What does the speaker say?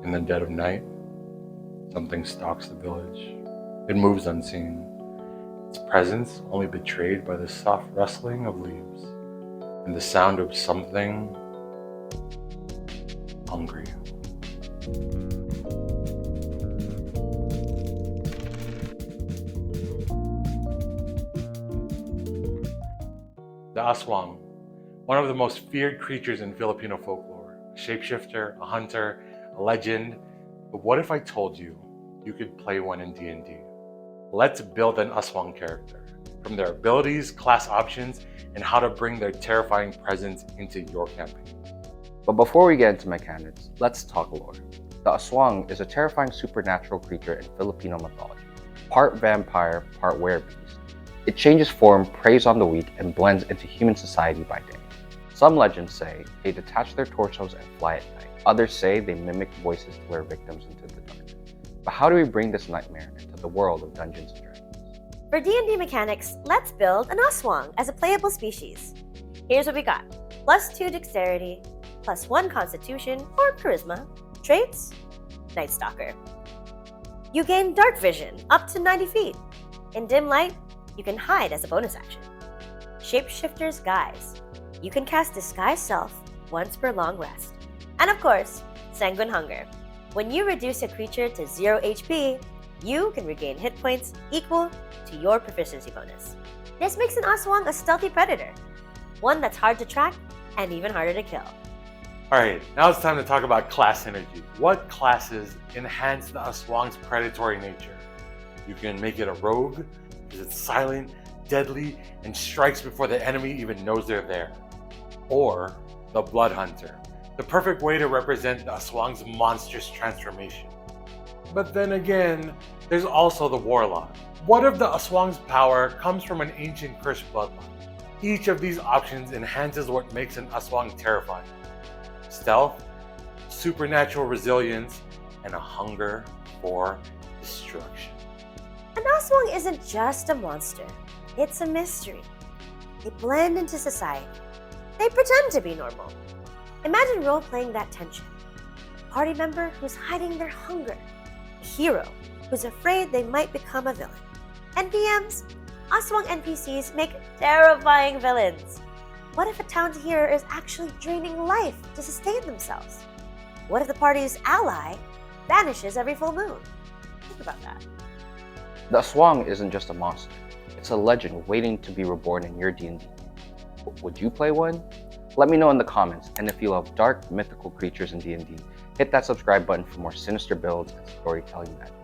In the dead of night, something stalks the village. It moves unseen, its presence only betrayed by the soft rustling of leaves and the sound of something hungry. The Aswang, one of the most feared creatures in Filipino folklore, a shapeshifter, a hunter, a legend. But what if I told you you could play one in D&D? Let's build an Aswang character, from their abilities, class options, and how to bring their terrifying presence into your campaign. But before we get into mechanics, let's talk lore. The Aswang is a terrifying supernatural creature in Filipino mythology, part vampire, part werebeast. It changes form, preys on the weak, and blends into human society by day. Some legends say they detach their torsos and fly at night. Others say they mimic voices to lure victims into the dark. But how do we bring this nightmare into the world of Dungeons & Dragons? For D&D mechanics, let's build an Aswang as a playable species. Here's what we got. +2 dexterity, +1 constitution or charisma. Traits, Night Stalker. You gain dark vision up to 90 feet. In dim light, you can hide as a bonus action. Shapeshifter's Guise. You can cast Disguise Self once per long rest. And of course, Sanguine Hunger. When you reduce a creature to 0 HP, you can regain hit points equal to your proficiency bonus. This makes an Aswang a stealthy predator, one that's hard to track and even harder to kill. Alright, now it's time to talk about class synergy. What classes enhance the Aswang's predatory nature? You can make it a rogue, because it's silent, deadly, and strikes before the enemy even knows they're there. Or the Blood Hunter, the perfect way to represent the Aswang's monstrous transformation. But then again, there's also the Warlock. What if the Aswang's power comes from an ancient cursed bloodline? Each of these options enhances what makes an Aswang terrifying. Stealth, supernatural resilience, and a hunger for destruction. An Aswang isn't just a monster, it's a mystery. They blend into society. They pretend to be normal. Imagine role-playing that tension. A party member who's hiding their hunger. A hero who's afraid they might become a villain. NPMs, Aswang NPCs make terrifying villains. What if a town's hero is actually draining life to sustain themselves? What if the party's ally vanishes every full moon? Think about that. The Aswang isn't just a monster. It's a legend waiting to be reborn in your D&D. Would you play one? Let me know in the comments, and if you love dark, mythical creatures in D&D, hit that subscribe button for more sinister builds and storytelling magic.